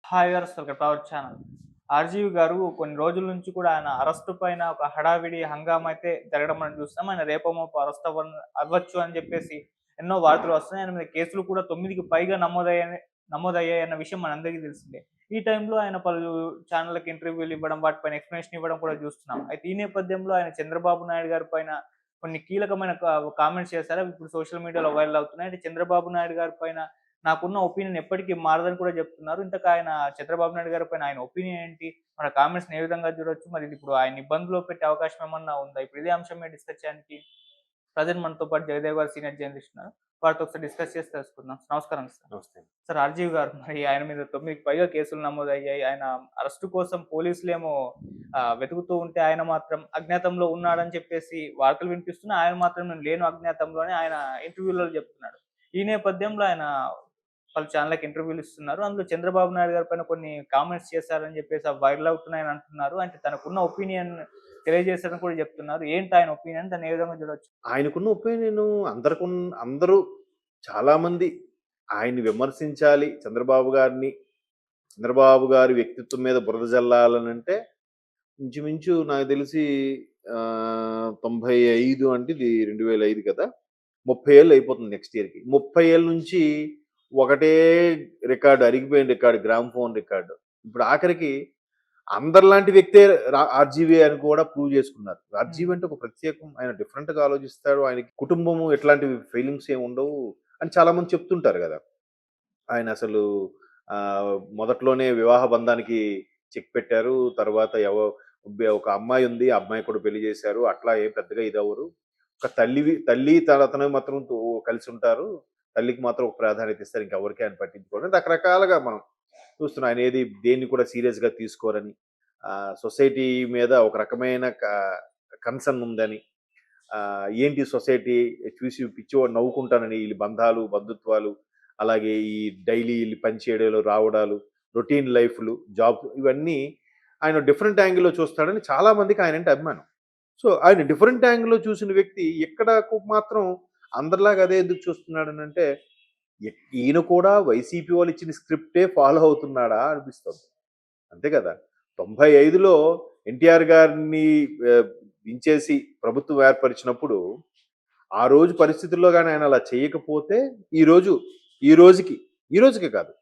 Hi viewers, welcome to our channel. RGV గారు కొన్ని రోజుల నుంచి కూడా ఆయన అరెస్ట్ పైన ఒక హడావిడి హంగామా అయితే జరగడం మనం చూస్తున్నాం. ఆయన రేపో మాపో అరెస్ట్ అవ్వచ్చు అని చెప్పేసి ఎన్నో వార్తలు వస్తున్నాయి. ఆయన మీద కేసులు కూడా 9కి పైగా నమోదయ్యాయన్న విషయం మనందరికీ తెలిసిందే. ఈ టైంలో ఆయన పలు ఛానళ్ళకి ఇంటర్వ్యూలు ఇవ్వడం, వాటిపైన ఎక్స్‌ప్లనేషన్ ఇవ్వడం కూడా చూస్తున్నాం. అయితే ఈ నేపథ్యంలో ఆయన చంద్రబాబు నాయుడు గారి పైన కొన్ని కీలకమైన కామెంట్స్ చేశారు. అవి ఇప్పుడు సోషల్ మీడియాలో వైరల్ అవుతున్నాయి. అయితే చంద్రబాబు నాయుడు గారి పైన నాకున్న ఒపీనియన్ ఎప్పటికి మారదని కూడా చెప్తున్నారు. ఇంతకు ఆయన చంద్రబాబు నాయుడు గారి పైన ఆయన ఒపీనియన్ ఏంటి? మన కామెంట్స్‌ని ఏ విధంగా చూడొచ్చు? మరి ఇది ఇప్పుడు ఆయన ఇబ్బందిలో పెట్టే అవకాశం ఏమన్నా ఉందా? ఇప్పుడు ఇదే అంశం మీద డిస్కస్ చేయడానికి ప్రెజెంట్ మనతో పాటు జయదేవ్ గారు సీనియర్ జర్నలిస్ట్ ఉన్నారు. వారితో ఒకసారి డిస్కస్ చేసి తెలుసుకుందాం. నమస్కారం సార్. నమస్తే. సార్, ఆర్‌జీవి గారు మరి ఆయన మీద 9కి పైగా కేసులు నమోదయ్యాయి. ఆయన అరెస్ట్ కోసం పోలీసులేమో వెతుకుతూ ఉంటే ఆయన మాత్రం అజ్ఞాతంలో ఉన్నాడని చెప్పేసి వార్తలు వినిపిస్తున్నాయి. ఆయన మాత్రం నేను లేను అజ్ఞాతంలో అని ఆయన ఇంటర్వ్యూలలో చెప్తున్నాడు. ఈ నేపథ్యంలో ఆయన పలు ఛానళ్ళకి ఇంటర్వ్యూలు ఇస్తున్నారు. అందులో చంద్రబాబు నాయుడు గారి పైన కొన్ని కామెంట్స్ చేశారని చెప్పేసి అవి వైరల్ అవుతున్నాయని అంటున్నారు. అంటే తనకున్న ఒపీనియన్ తెలియజేశారని కూడా చెప్తున్నారు. ఏంటి ఆయన ఒపీనియన్? దాన్ని ఏ విధంగా చూడొచ్చు? ఆయనకున్న ఒపీనియను అందరూ చాలామంది ఆయన్ని విమర్శించాలి. చంద్రబాబు గారి వ్యక్తిత్వం మీద బురద జల్లాలనంటే ఇంచుమించు నాకు తెలిసి 95 అంటే ఇది 2005 కదా! 30 ఏళ్ళు అయిపోతుంది నెక్స్ట్ ఇయర్‌కి. 30 ఏళ్ల నుంచి ఒకటే రికార్డ్, అరిగిపోయిన రికార్డ్, గ్రామ్‌ఫోన్ రికార్డ్. ఇప్పుడు ఆఖరికి అందరిలాంటి వ్యక్తే ఆర్‌జీవీ అని కూడా ప్రూవ్ చేసుకున్నారు. హ్మ్. ఆర్‌జీవీ అంటే ఒక ప్రత్యేకం. ఆయన డిఫరెంట్‌గా ఆలోచిస్తాడు. ఆయనకి కుటుంబము ఎట్లాంటి ఫీలింగ్స్ ఏమి ఉండవు అని చాలామంది చెప్తుంటారు గదా! ఆయన అసలు మొదట్లోనే వివాహ బంధానికి చెక్ పెట్టారు. తర్వాత ఒక అమ్మాయి ఉంది. ఆ అమ్మాయి కూడా పెళ్లి చేశారు. అట్లా ఏం పెద్దగా ఇదవ్వరు. ఒక తల్లి అతను మాత్రం కలిసుంటారు. తల్లికి మాత్రం ఒక ప్రాధాన్యత ఇస్తారు. ఇంకెవరికీ ఆయన పట్టించుకోరు. రకరకాలుగా మనం చూస్తున్నాం. ఆయన దేన్ని కూడా సీరియస్‌గా తీసుకోరని, సొసైటీ మీద ఒక రకమైన కన్సర్న్ ఉందని, ఏంటి సొసైటీ చూసి పిచ్చివాడు నవ్వుకుంటానని, ఈళ్ళ బంధాలు, బంధుత్వాలు, అలాగే ఈ డైలీ ఈళ్ళు పని చేయడాలు, రావడాలు, రొటీన్ లైఫ్‌లు, జాబ్ ఇవన్నీ ఆయన డిఫరెంట్ యాంగిల్‌లో చూస్తాడని చాలా మందికి ఆయనంటే అభిమానం. సో, ఆయన డిఫరెంట్ యాంగిల్‌లో చూసిన వ్యక్తి ఇక్కడకు మాత్రం అందరిలాగా అదే ఎందుకు చూస్తున్నాడనంటే, ఈయన కూడా వైసీపీ వాళ్ళు ఇచ్చిన స్క్రిప్టే ఫాలో అవుతున్నాడా అనిపిస్తుంది. అంతే కదా! 95లో ఎన్టీఆర్ గారిని దించేసి ప్రభుత్వం ఏర్పరిచినప్పుడు, ఆ రోజు పరిస్థితుల్లో గాని ఆయన అలా చేయకపోతే, ఈరోజు ఈ రోజుకి కాదు.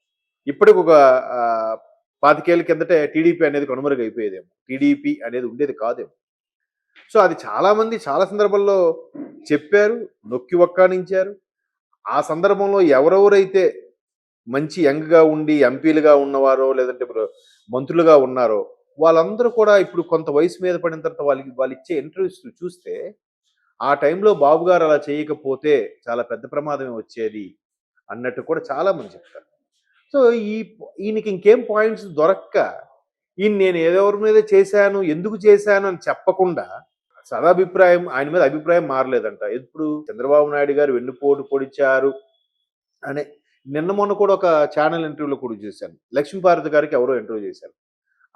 ఇప్పటికొక 25 ఏళ్ల కిందటే టీడీపీ అనేది కనుమరుగైపోయేదేమో. టీడీపీ అనేది ఉండేది కాదేమో. సో, అది చాలామంది చాలా సందర్భాల్లో చెప్పారు, నొక్కి వక్కాణించారు. ఆ సందర్భంలో ఎవరెవరైతే మంచి యంగ్‌గా ఉండి ఎంపీలుగా ఉన్నవారో, లేదంటే ఇప్పుడు మంత్రులుగా ఉన్నారో, వాళ్ళందరూ కూడా ఇప్పుడు కొంత వయసు మీద పడిన తర్వాత వాళ్ళిచ్చే ఇంటర్వ్యూస్ చూస్తే, ఆ టైంలో బాబు గారు అలా చేయకపోతే చాలా పెద్ద ప్రమాదమే వచ్చేది అన్నట్టు కూడా చాలామంది చెప్తారు. సో, ఈయనకి ఇంకేం పాయింట్స్ దొరక్క, నేను ఎవరి మీద చేశాను, ఎందుకు చేశాను అని చెప్పకుండా ఆయన మీద అభిప్రాయం మారలేదంట. ఎప్పుడు చంద్రబాబు నాయుడు గారు వెన్నుపోటు పొడిచారు అనే నిన్న మొన్న కూడా ఒక ఛానల్ ఇంటర్వ్యూలో కూడా చూశాను. లక్ష్మీపార్వతి గారికి ఎవరో ఇంటర్వ్యూ చేశారు.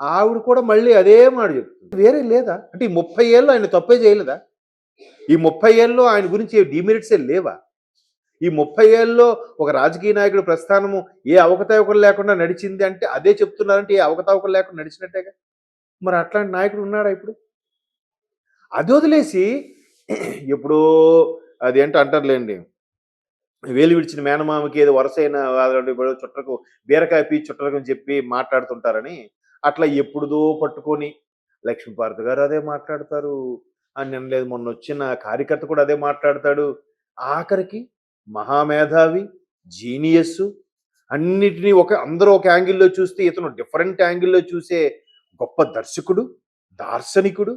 ఆవిడ కూడా మళ్ళీ అదే మాట చెప్తుంది. వేరే లేదా? అంటే ఈ 30 ఏళ్ళు ఆయన తప్పే చేయలేదా? ఈ 30 ఏళ్లలో ఆయన గురించి డీమెరిట్సే లేవా? ఈ 30 ఏళ్లలో ఒక రాజకీయ నాయకుడి ప్రస్థానము ఏ అవకతవకలు లేకుండా నడిచింది అంటే అదే చెప్తున్నారంటే ఏ అవకతవకలు లేకుండా నడిచినట్టేగా. మరి అట్లాంటి నాయకుడు ఉన్నాడా ఇప్పుడు? అది వదిలేసి ఎప్పుడో అదేంటో అంటారులెండి. వేలు విడిచిన మేనమామకి ఏదో వరసైన చుట్టకు బీరకాయ పీచు చుట్టకు అని చెప్పి మాట్లాడుతుంటారని, అట్లా ఎప్పుడుదో పట్టుకొని లక్ష్మీపార్వతి గారు అదే మాట్లాడతారు. నిన్న లేదు మొన్నొచ్చిన కార్యకర్త కూడా అదే మాట్లాడతాడు. ఆఖరికి మహామేధావి, జీనియస్సు అన్నిటిని అందరూ ఒక యాంగిల్‌లో చూస్తే ఇతను డిఫరెంట్ యాంగిల్‌లో చూసే గొప్ప దర్శకుడు, దార్శనికుడు.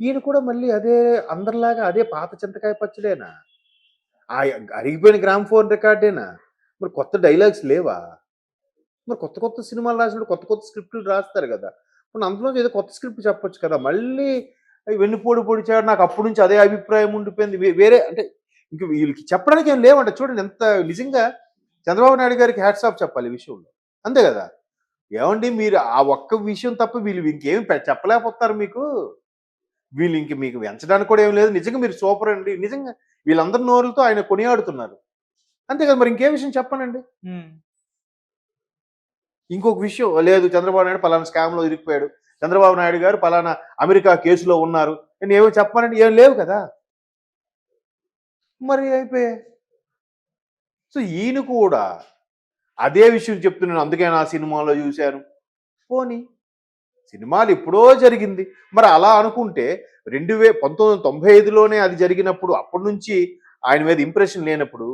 ఈయన కూడా మళ్ళీ అందరిలాగా అదే పాత చింతకాయ పచ్చడేనా? ఆ అరిగిపోయిన గ్రామ్‌ఫోన్ రికార్డేనా? మరి కొత్త డైలాగ్స్ లేవా? మరి కొత్త కొత్త సినిమాలు రాసినప్పుడు కొత్త కొత్త స్క్రిప్టులు రాస్తారు గదా! పోనీ అందులోంచి ఏదో కొత్త స్క్రిప్ట్ చెప్పొచ్చు కదా! మళ్ళీ వెన్నుపోటు పొడిచాడు నాకు అప్పటి నుంచి అదే అభిప్రాయం ఉండిపోయింది. వేరే అంటే ఇంక వీళ్ళకి చెప్పడానికి ఏం లేవంట. చూడండి ఎంత నిజంగా చంద్రబాబు నాయుడు గారికి హ్యాట్స్ ఆఫ్ చెప్పాలి ఈ విషయంలో. అంతే గదా! ఏవండీ మీరు ఆ ఒక్క విషయం తప్ప వీళ్ళు ఇంకేమి చెప్పలేకపోతున్నారు మీకు. వీళ్ళు ఇంక మీకు వెంచడానికి కూడా ఏమి లేదు. నిజంగా మీరు సూపర్ అండి. నిజంగా వీళ్ళందరి నోరులతో ఆయన కొనియాడుతున్నారు. అంతే కదా! మరి ఇంకే విషయం చెప్పనండి. హ్మ్. ఇంకొక విషయం లేదు, చంద్రబాబు నాయుడు పలానా స్కామ్లో ఇరికిపోయాడు, చంద్రబాబు నాయుడు గారు పలానా అమెరికా కేసులో ఉన్నారు, నేను ఏమో చెప్పానంటే ఏం లేవు కదా, మరి అయిపోయాయి. సో ఈయన కూడా అదే విషయం చెప్తున్నాను, అందుకే నా సినిమాలో చూశాను. పోనీ సినిమాలు ఎప్పుడో జరిగింది. మరి అలా అనుకుంటే 1995లోనే అది జరిగినప్పుడు అప్పటి నుంచి ఆయన మీద ఇంప్రెషన్ లేనప్పుడు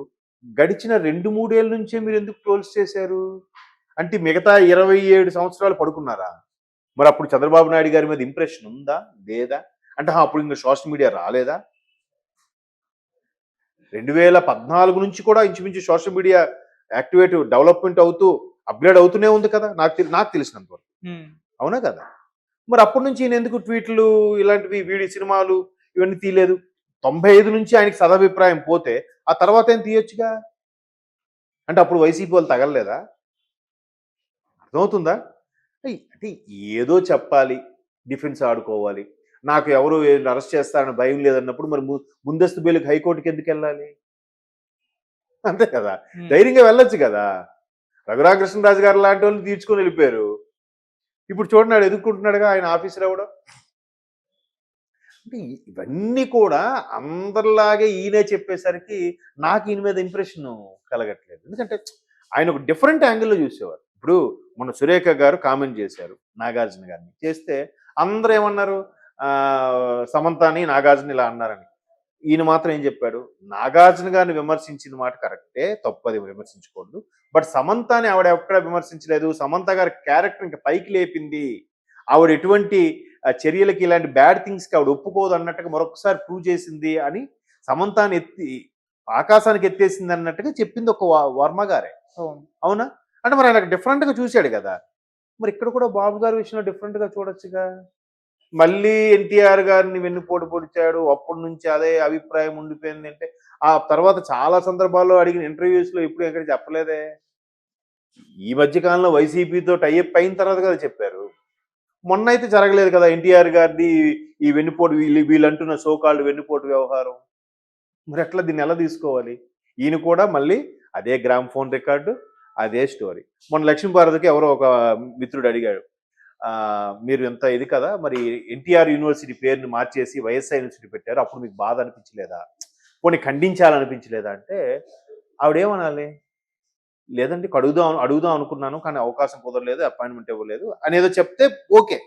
గడిచిన 2, 3 ఏళ్ల నుంచే మీరు ఎందుకు ట్రోల్స్ చేశారు? అంటే మిగతా 27 సంవత్సరాలు పడుకున్నారా? మరి అప్పుడు చంద్రబాబు నాయుడు గారి మీద ఇంప్రెషన్ ఉందా? లేదా? అంటే అప్పుడు ఇంక సోషల్ మీడియా రాలేదా? 2014 నుంచి కూడా ఇంచుమించు సోషల్ మీడియా డెవలప్మెంట్ అవుతూ అప్గ్రేడ్ అవుతూనే ఉంది కదా, నాకు తెలిసినంత వరకు. అవునా కదా? మరి అప్పటి నుంచి ఈయన ఎందుకు ట్వీట్లు ఇలాంటివి వీడియో సినిమాలు ఇవన్నీ తీయలేదు? 95 నుంచి ఆయనకి సదభిప్రాయం పోతే ఆ తర్వాత ఏం తీయొచ్చుగా. అంటే అప్పుడు వైసీపీ వాళ్ళు తగలలేదా? అర్థమవుతుందా? అంటే ఏదో చెప్పాలి, డిఫెన్స్ ఆడుకోవాలి. నాకు ఎవరు అరెస్ట్ చేస్తారని భయం లేదన్నప్పుడు మరి ముందస్తు బెయిల్కి హైకోర్టుకి ఎందుకు వెళ్ళాలి? అంతే కదా, ధైర్యంగా వెళ్ళొచ్చు కదా. రఘురామకృష్ణరాజు గారు లాంటి వాళ్ళు తీర్చుకొని వెళ్ళిపోయారు. ఇప్పుడు చూడండి ఎదుర్కొంటున్నాడుగా ఆయన ఆఫీసర్ ఎవడో. అంటే ఇవన్నీ కూడా అందరిలాగే ఈయనే చెప్పేసరికి నాకు ఈయన మీద ఇంప్రెషన్ కలగట్లేదు. ఎందుకంటే ఆయన ఒక డిఫరెంట్ యాంగిల్లో చూసేవారు. ఇప్పుడు మొన్న సురేఖ గారు కామెంట్ చేశారు నాగార్జున గారిని, చేస్తే అందరూ ఏమన్నారు, సమంతాని నాగార్జున ఇలా అన్నారని. ఈయన మాత్రం ఏం చెప్పాడు, నాగార్జున గారిని విమర్శించిన మాట కరెక్టే, తప్పది విమర్శించకూడదు, బట్ సమంతాని ఆవిడ ఎక్కడ విమర్శించలేదు, సమంత గారి క్యారెక్టర్ ఇంకా పైకి లేపింది, ఆవిడ ఎటువంటి చర్యలకి ఇలాంటి బ్యాడ్ థింగ్స్కి ఆవిడ ఒప్పుకోదు అన్నట్టుగా మరొకసారి ప్రూవ్ చేసింది అని సమంతాన్ని ఆకాశానికి ఎత్తేసింది అన్నట్టుగా చెప్పింది ఒక వర్మ గారే. అవునా? అంటే మరి ఆయన డిఫరెంట్గా చూశాడు కదా. మరి ఇక్కడ కూడా బాబు గారి విషయంలో డిఫరెంట్గా చూడొచ్చుగా. మళ్ళీ ఎన్టీఆర్ గారిని వెన్నుపోటు పొడిచాడు, అప్పటి నుంచి అదే అభిప్రాయం ఉండిపోయింది. అంటే ఆ తర్వాత చాలా సందర్భాల్లో అడిగిన ఇంటర్వ్యూస్లో ఎప్పుడు ఎక్కడ చెప్పలేదే. ఈ మధ్య కాలంలో వైసీపీతో టైఅప్ అయిన తర్వాత కదా చెప్పారు. మొన్న అయితే జరగలేదు కదా ఎన్టీఆర్ గారిది ఈ వెన్నుపోటు, వీళ్ళు అంటున్న సోకాల్డ్ వెన్నుపోటు వ్యవహారం. మరి ఎట్లా దీన్ని ఎలా తీసుకోవాలి? ఈయన కూడా మళ్ళీ అదే గ్రామ్ ఫోన్ రికార్డు, అదే స్టోరీ. మొన్న లక్ష్మీభారతికి ఎవరో ఒక మిత్రుడు అడిగాడు, మీరు ఎంత ఇది కదా, మరి ఎన్టీఆర్ యూనివర్సిటీ పేరుని మార్చేసి వైఎస్ఆర్ యూనివర్సిటీ పెట్టారు, అప్పుడు మీకు బాధ అనిపించలేదా, పోనీ ఖండించాలనిపించలేదా అంటే ఆవిడేమనాలి, లేదంటే అడుగుదాం అనుకున్నాను కానీ అవకాశం కుదరలేదు, అపాయింట్మెంట్ ఇవ్వలేదు అనేదో చెప్తే ఓకే.